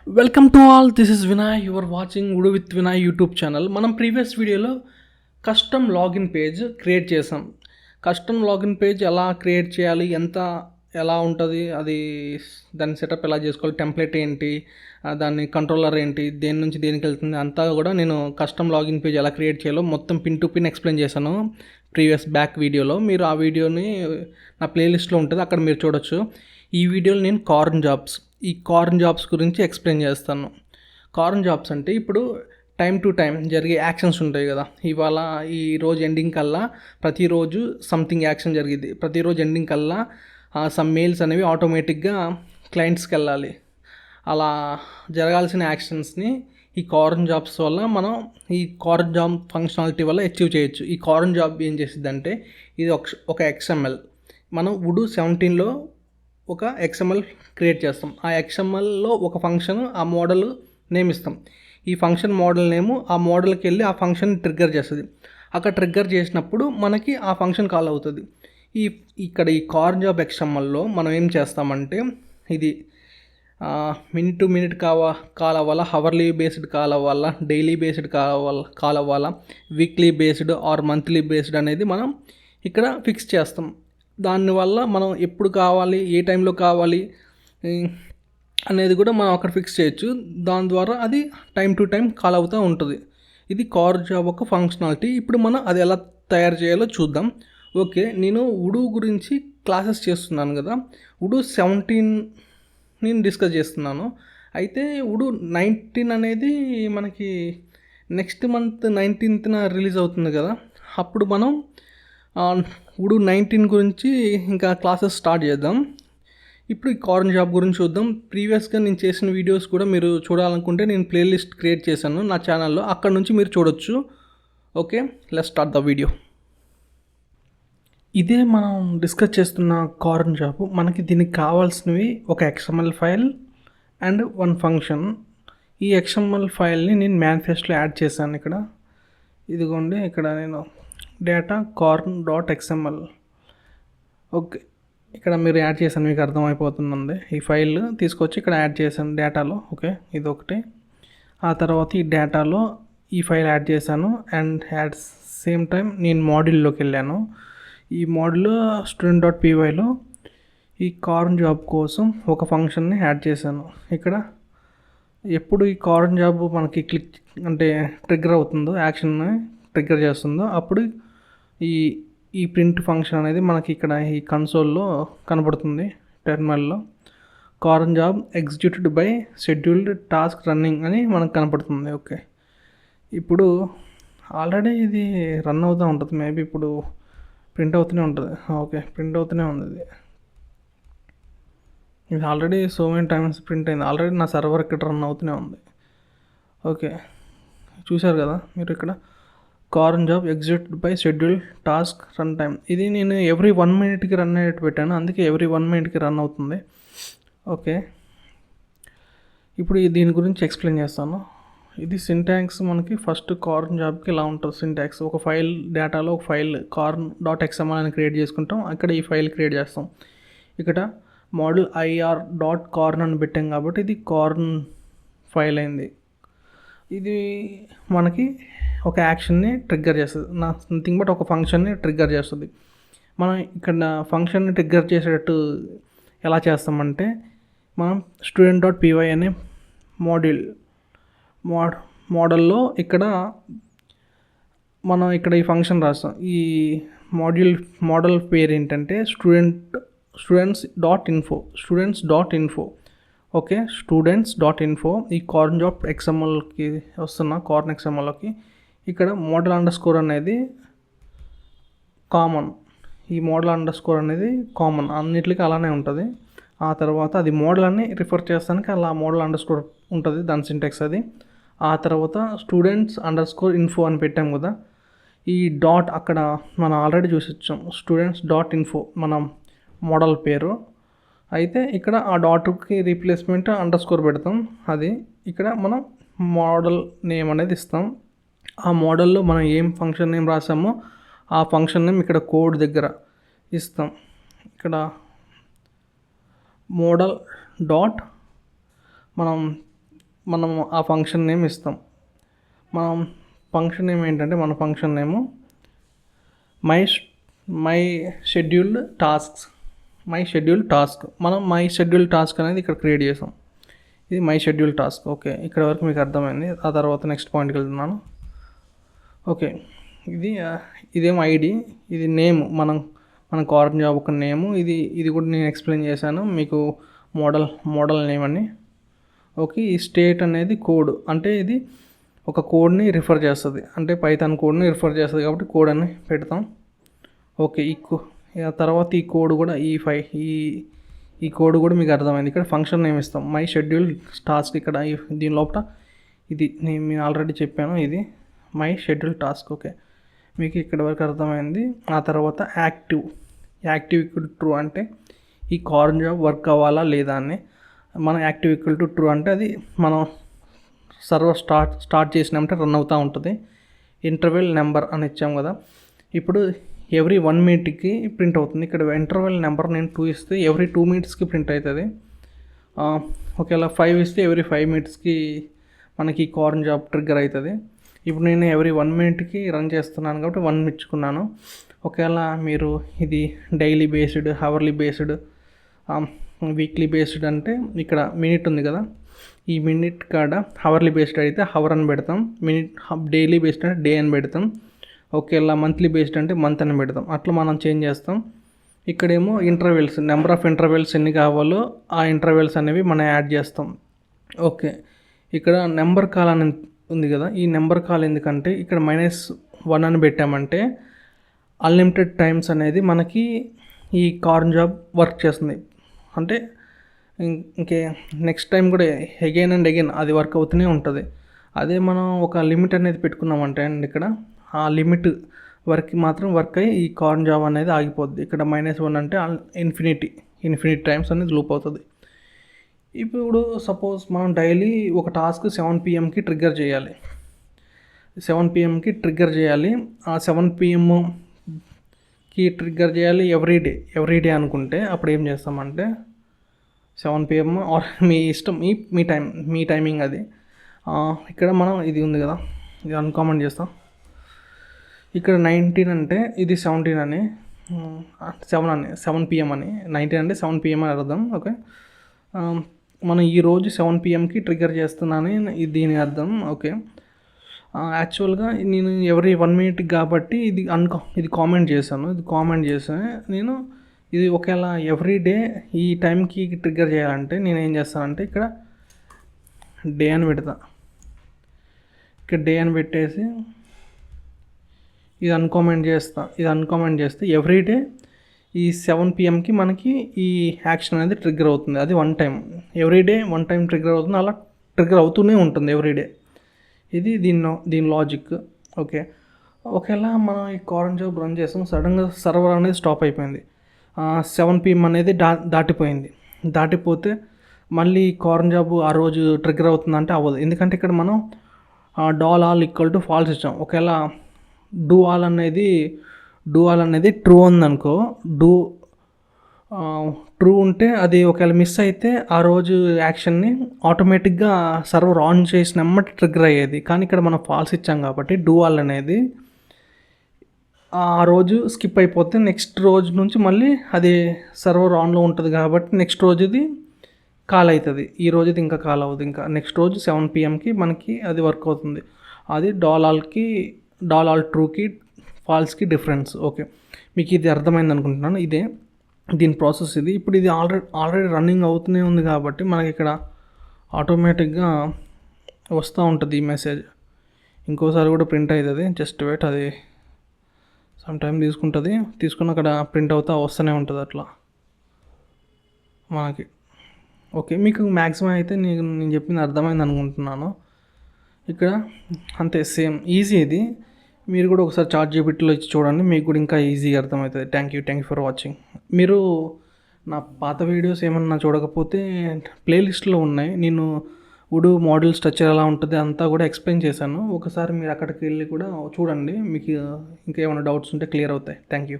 Welcome to all, this is Vinay. You are watching ఉడు with Vinay YouTube channel. మనం previous వీడియోలో custom login page create చేసాం. Custom login page ఎలా create చేయాలి, ఎలా ఉంటుంది, అది దాని సెటప్ ఎలా చేసుకోవాలి, టెంప్లెట్ ఏంటి, దాని కంట్రోలర్ ఏంటి, దేని నుంచి దేనికి వెళ్తుంది, అంతా కూడా నేను కస్టమ్ లాగిన్ పేజ్ ఎలా క్రియేట్ చేయాలో మొత్తం పిన్ టు పిన్ ఎక్స్ప్లెయిన్ చేశాను ప్రీవియస్ బ్యాక్ వీడియోలో. మీరు ఆ వీడియోని నా ప్లేలిస్ట్లో ఉంటుంది, అక్కడ మీరు చూడొచ్చు. ఈ వీడియోలో నేను కార్న్ జాబ్స్ గురించి ఎక్స్ప్లెయిన్ చేస్తాను. కార్న్ జాబ్స్ అంటే ఇప్పుడు టైం టు టైం జరిగే యాక్షన్స్ ఉంటాయి కదా. ఇవాళ ఈ రోజు ఎండింగ్ కల్లా ప్రతిరోజు సంథింగ్ యాక్షన్ జరిగింది. ప్రతిరోజు ఎండింగ్ కల్లా సమ్ మెయిల్స్ అనేవి ఆటోమేటిక్గా క్లయింట్స్కి వెళ్ళాలి. అలా జరగాల్సిన యాక్షన్స్ని ఈ కార్న్ జాబ్స్ వల్ల మనం ఈ కార్న్ జాబ్ ఫంక్షనాలిటీ వల్ల అచీవ్ చేయొచ్చు. ఈ కార్న్ జాబ్ ఏం చేసిద్దంటే, ఇది ఒక XML. మనం ఉడు 17లో ఒక XML క్రియేట్ చేస్తాం. ఆ XMLలో ఒక ఫంక్షన్, ఆ మోడల్ నేమ్ ఇస్తాం. ఈ ఫంక్షన్ మోడల్ నేము ఆ మోడల్కి వెళ్ళి ఆ ఫంక్షన్ ట్రిగ్గర్ చేస్తుంది. అక్కడ ట్రిగ్గర్ చేసినప్పుడు మనకి ఆ ఫంక్షన్ కాల్ అవుతుంది. ఇక్కడ ఈ కార్న్ జాబ్ XMLలో మనం ఏం చేస్తామంటే, ఇది మినిట్ టు మినిట్ కాల్ అవ్వాలా, హవర్లీ బేస్డ్ కాల్ అవ్వాలా, డైలీ బేస్డ్ కాల్ అవ్వాలా, weekly based or monthly based అనేది మనం ఇక్కడ ఫిక్స్ చేస్తాం. దానివల్ల మనం ఎప్పుడు కావాలి, ఏ టైంలో కావాలి అనేది కూడా మనం అక్కడ ఫిక్స్ చేయొచ్చు. దాని ద్వారా అది టైం టు టైం కాల్ అవుతూ ఉంటుంది. ఇది కార్న్ జాబ్ ఒక ఫంక్షనాలిటీ. ఇప్పుడు మనం అది ఎలా తయారు చేయాలో చూద్దాం. ఓకే, నేను ఉడు గురించి క్లాసెస్ చేస్తున్నాను కదా. ఉడు 17 నేను డిస్కస్ చేస్తున్నాను. అయితే ఉడు 19 అనేది మనకి నెక్స్ట్ మంత్ 19న రిలీజ్ అవుతుంది కదా. అప్పుడు మనం ఉడు 19 గురించి ఇంకా క్లాసెస్ స్టార్ట్ చేద్దాం. ఇప్పుడు ఈ కార్న్ జాబ్ గురించి చూద్దాం. ప్రీవియస్గా నేను చేసిన వీడియోస్ కూడా మీరు చూడాలనుకుంటే నేను ప్లేలిస్ట్ క్రియేట్ చేశాను నా ఛానల్లో, అక్కడ నుంచి మీరు చూడొచ్చు. Okay, let's start the video. ఇదే మనం డిస్కస్ చేస్తున్న కార్న్ జాబ్. మనకి దీనికి కావాల్సినవి ఒక XML file and one function. ఈ XML ఫైల్ని నేను మేనిఫెస్టోలో యాడ్ చేశాను. ఇక్కడ ఇదిగోండి, ఇక్కడ నేను డేటా కార్న్.xml. ఓకే, ఇక్కడ మీరు యాడ్ చేశాను, మీకు అర్థమైపోతుందండి. ఈ ఫైల్ తీసుకొచ్చి ఇక్కడ యాడ్ చేశాను డేటాలో. ఓకే, ఇది ఒకటి. ఆ తర్వాత ఈ డేటాలో ఈ ఫైల్ యాడ్ చేశాను. అండ్ యాట్ సేమ్ టైం నేను మాడ్యూల్లోకి వెళ్ళాను. ఈ మాడ్యూల్ student.pyలో ఈ కార్న్ జాబ్ కోసం ఒక ఫంక్షన్ని యాడ్ చేశాను. ఇక్కడ ఎప్పుడు ఈ కార్న్ జాబ్ మనకి క్లిక్ అంటే ట్రిగ్గర్ అవుతుందో, యాక్షన్ని ట్రిగ్గర్ చేస్తుందో, అప్పుడు ఈ ప్రింట్ ఫంక్షన్ అనేది మనకి ఇక్కడ ఈ కన్సోల్లో కనబడుతుంది. టెర్మినల్లో cron job executed by scheduled task running అని మనకు కనపడుతుంది. ఓకే, ఇప్పుడు ఆల్రెడీ ఇది రన్ అవుతూ ఉంటుంది. మేబీ ఇప్పుడు ప్రింట్ అవుతూనే ఉంటుంది. ఓకే, ప్రింట్ అవుతూనే ఉంది. ఇది already so many times print అయింది. ఆల్రెడీ నా సర్వర్ ఇక్కడ రన్ అవుతూనే ఉంది. ఓకే, చూశారు కదా మీరు ఇక్కడ corn job executed by schedule task run time. ఇది నేను ఎవ్రీ 1 minute రన్ అయ్యేట్టు పెట్టాను, అందుకే ఎవ్రీ 1 minute రన్ అవుతుంది. ఓకే, ఇప్పుడు దీని గురించి ఎక్స్ప్లెయిన్ చేస్తాను. ఇది సింటాక్స్. మనకి ఫస్ట్ కార్న్ జాబ్కి ఇలా ఉంటుంది సింటాక్స్. ఒక ఫైల్, డేటాలో ఒక ఫైల్ కార్న్.xml అని క్రియేట్ చేసుకుంటాం. అక్కడ ఈ ఫైల్ క్రియేట్ చేస్తాం. ఇక్కడ మోడల్ IR.కార్న్ అని పెట్టాం కాబట్టి ఇది కార్న్ ఫైల్ అయింది. ఇది మనకి ఒక యాక్షన్ని ట్రిగ్గర్ చేస్తుంది. నథింగ్ బట్ ఒక ఫంక్షన్ని ట్రిగ్గర్ చేస్తుంది. మనం ఇక్కడ ఫంక్షన్ని ట్రిగ్గర్ చేసేటట్టు ఎలా చేస్తామంటే, మనం student.py అనే మోడల్లో ఇక్కడ మనం ఇక్కడ ఈ ఫంక్షన్ రాస్తాం. ఈ మోడల్ పేరు ఏంటంటే students.info. Okay, students.info. ఈ కార్న్ జాబ్ XMLకి వస్తున్న కార్న్ XMLకి ఇక్కడ మోడల్__ అనేది కామన్. ఈ మోడల్_ అనేది కామన్, అన్నిటికీ అలానే ఉంటుంది. ఆ తర్వాత అది మోడల్ అని రిఫర్ చేస్తానికి అలా మోడల్_ ఉంటుంది, దాని సింటాక్స్ అది. ఆ తర్వాత students_info అని పెట్టాం కదా. ఈ డాట్ అక్కడ మనం ఆల్రెడీ చూసి వచ్చాం. students.info మనం మోడల్ పేరు. అయితే ఇక్కడ ఆ డాట్కి రీప్లేస్మెంట్ _ పెడతాం. అది ఇక్కడ మనం మోడల్ నేమ్ అనేది ఇస్తాం. ఆ మోడల్లో మనం ఏం ఫంక్షన్ నేమ్ రాసామో ఆ ఫంక్షన్ నేమ్ ఇక్కడ కోడ్ దగ్గర ఇస్తాం. ఇక్కడ మోడల్ డాట్ మనం మనం ఆ ఫంక్షన్ నేమ్ ఇస్తాం. మనం ఫంక్షన్ నేమ్ ఏంటంటే మన function name my scheduled task. మనం మై షెడ్యూల్డ్ టాస్క్ అనేది ఇక్కడ క్రియేట్ చేసాం. ఇది మై షెడ్యూల్డ్ టాస్క్. ఓకే, ఇక్కడ వరకు మీకు అర్థమైంది. ఆ తర్వాత నెక్స్ట్ పాయింట్కి వెళ్తున్నాను. ఓకే, ఇదేమో ఐడి, ఇది నేమ్, మన కార్న్ జాబ్ ఒక నేము. ఇది కూడా నేను ఎక్స్ప్లెయిన్ చేశాను మీకు, మోడల్ నేమ్ అని. ఓకే, ఈ స్టేట్ అనేది కోడ్, అంటే ఇది ఒక కోడ్ని రిఫర్ చేస్తుంది, అంటే పైథాన్ కోడ్ని రిఫర్ చేస్తుంది కాబట్టి కోడ్ అని పెడతాం. ఓకే, తర్వాత ఈ కోడ్ కూడా ఈ కోడ్ కూడా మీకు అర్థమైంది. ఇక్కడ ఫంక్షన్ నేమ్ ఇస్తాం, మై షెడ్యూల్ టాస్క్. ఇక్కడ దీని లోపల ఇది నేను ఆల్రెడీ చెప్పాను, ఇది మై షెడ్యూల్ టాస్క్. ఓకే, మీకు ఇక్కడ వరకు అర్థమైంది. ఆ తర్వాత యాక్టివ్ ఈక్వల్ ట్రూ అంటే ఈ కార్న్ జాబ్ వర్క్ అవ్వాలా లేదా అని. మన యాక్టివ్ ఈక్వల్ టు ట్రూ అంటే అది మనం సర్వర్ స్టార్ట్ చేసినామంటే రన్ అవుతూ ఉంటుంది. ఇంటర్వెల్ నెంబర్ అని ఇచ్చాం కదా, ఇప్పుడు ఎవ్రీ 1 minute ప్రింట్ అవుతుంది. ఇక్కడ ఇంటర్వెల్ నెంబర్ నేను 2 ఇస్తే ఎవ్రీ 2 minutes ప్రింట్ అవుతుంది. ఒకవేళ 5 ఇస్తే ఎవ్రీ 5 minutes మనకి కార్న్ జాబ్ ట్రిగ్గర్ అవుతుంది. ఇప్పుడు నేను ఎవ్రీ 1 minute రన్ చేస్తున్నాను కాబట్టి 1 ఇచ్చుకున్నాను. ఒకవేళ మీరు ఇది daily based, hourly based, weekly based అంటే ఇక్కడ మినిట్ ఉంది కదా, ఈ మినిట్ కాడ హవర్లీ బేస్డ్ అయితే హవర్ అని పెడతాం, డైలీ బేస్డ్ అంటే డే అని పెడతాం. ఒకవేళ మంత్లీ బేస్డ్ అంటే మంత్ అని పెడతాం. అట్లా మనం చేంజ్ చేస్తాం. ఇక్కడేమో ఇంటర్వెల్స్, నెంబర్ ఆఫ్ ఇంటర్వెల్స్ ఎన్ని కావాలో ఆ ఇంటర్వెల్స్ అనేవి మనం యాడ్ చేస్తాం. ఓకే, ఇక్కడ నెంబర్ కాల్ అని ఉంది కదా, ఈ నెంబర్ కాల్ ఎందుకంటే ఇక్కడ -1 అని పెట్టామంటే అన్లిమిటెడ్ టైమ్స్ అనేది మనకి ఈ కార్న్ జాబ్ వర్క్ చేస్తుంది. అంటే ఇంకే నెక్స్ట్ టైం కూడా అగైన్ అండ్ అగైన్ అది వర్క్ అవుతూనే ఉంటుంది. అదే మనం ఒక లిమిట్ అనేది పెట్టుకున్నామంటే అండి, ఇక్కడ ఆ లిమిట్ వరకు మాత్రం వర్క్ అయ్యి ఈ కార్న్ జాబ్ అనేది ఆగిపోద్ది. ఇక్కడ -1 అంటే ఇన్ఫినిటీ టైమ్స్ అనేది లూప్ అవుతుంది. ఇప్పుడు సపోజ్ మనం డైలీ ఒక టాస్క్ 7 PM ట్రిగ్గర్ చేయాలి. 7 PM ట్రిగ్గర్ చేయాలి. ఆ 7 PM ట్రిగ్గర్ చేయాలి ఎవ్రీ డే అనుకుంటే అప్పుడు ఏం చేస్తామంటే 7 PM ఆర్ మీ ఇష్టం, మీ టైమింగ్ అది. ఇక్కడ మనం ఇది ఉంది కదా, ఇది అన్కామెంట్ చేస్తాం. ఇక్కడ 19 అంటే ఇది 17 అని, 7 PM అని, 19 అంటే 7 PM అని అర్థం. ఓకే, మనం ఈరోజు 7 PM ట్రిగ్గర్ చేస్తున్నానని దీని అర్థం. ఓకే, యాక్చువల్గా నేను ఎవ్రీ 1 minute కాబట్టి ఇది కామెంట్ చేశాను. నేను ఇది ఒకవేళ ఎవ్రీ డే ఈ టైంకి ట్రిగ్గర్ చేయాలంటే నేను ఏం చేస్తానంటే ఇక్కడ డే అని పెడతా. ఇక్కడ డే అని పెట్టేసి ఇది అన్కామెంట్ చేస్తే ఎవ్రీ డే ఈ 7 PM మనకి ఈ యాక్షన్ అనేది ట్రిగ్గర్ అవుతుంది. అది 1 time, every day 1 time trigger అవుతుంది. అలా ట్రిగ్గర్ అవుతూనే ఉంటుంది ఎవ్రీ డే. ఇది దీని లాజిక్. ఓకే, ఒకవేళ మనం ఈ కార్న్ జాబ్ రన్ చేస్తాం, సడన్గా సర్వర్ అనేది స్టాప్ అయిపోయింది, 7 PM అనేది దాటిపోతే మళ్ళీ అనేది జాబ్ ఆ రోజు ట్రిగ్గర్ అవుతుందంటే అవ్వదు. ఎందుకంటే ఇక్కడ మనం $all = false ఇచ్చాం. ఒకవేళ డూ ఆల్ అనేది ట్రూ ఉందనుకో, ట్రూ ఉంటే అది ఒకవేళ మిస్ అయితే ఆ రోజు యాక్షన్ని ఆటోమేటిక్గా సర్వర్ ఆన్ చేసినమ్మటి ట్రిగ్గర్ అయ్యేది. కానీ ఇక్కడ మనం ఫాల్స్ ఇచ్చాం కాబట్టి డూ ఆల్ అనేది ఆ రోజు స్కిప్ అయిపోతే నెక్స్ట్ రోజు నుంచి మళ్ళీ అది సర్వర్ ఆన్లో ఉంటుంది కాబట్టి నెక్స్ట్ రోజుది కాల్ అవుతుంది. ఈ రోజుది ఇంకా కాల్ అవ్వదు. ఇంకా నెక్స్ట్ రోజు 7 PM మనకి అది వర్క్ అవుతుంది. అది all ట్రూకి ఫాల్స్కి డిఫరెన్స్. ఓకే, మీకు ఇది అర్థమైంది అనుకుంటున్నాను. దీని ప్రాసెస్ ఇది. ఇప్పుడు ఇది ఆల్రెడీ రన్నింగ్ అవుతూనే ఉంది కాబట్టి మనకి ఇక్కడ ఆటోమేటిక్గా వస్తూ ఉంటుంది ఈ మెసేజ్. ఇంకోసారి కూడా ప్రింట్ అవుతుంది. జస్ట్ వెయిట్, అది సమ్ టైం తీసుకుని అక్కడ ప్రింట్ అవుతా వస్తూనే ఉంటుంది అట్లా మనకి. ఓకే, మీకు మ్యాక్సిమం అయితే నేను చెప్పింది అర్థమైంది అనుకుంటున్నాను. ఇక్కడ అంతే, సేమ్ ఈజీ. ఇది మీరు కూడా ఒకసారి ChatGPTలో ఇచ్చి చూడండి, మీకు కూడా ఇంకా ఈజీగా అర్థమవుతుంది. Thank you for watching. మీరు నా పాత వీడియోస్ ఏమన్నా చూడకపోతే ప్లేలిస్ట్లో ఉన్నాయి. నేను ఉడు మోడల్ స్ట్రక్చర్ ఎలా ఉంటుంది అంతా కూడా ఎక్స్ప్లెయిన్ చేశాను. ఒకసారి మీరు అక్కడికి వెళ్ళి కూడా చూడండి, మీకు ఇంకేమైనా డౌట్స్ ఉంటే క్లియర్ అవుతాయి. Thank you.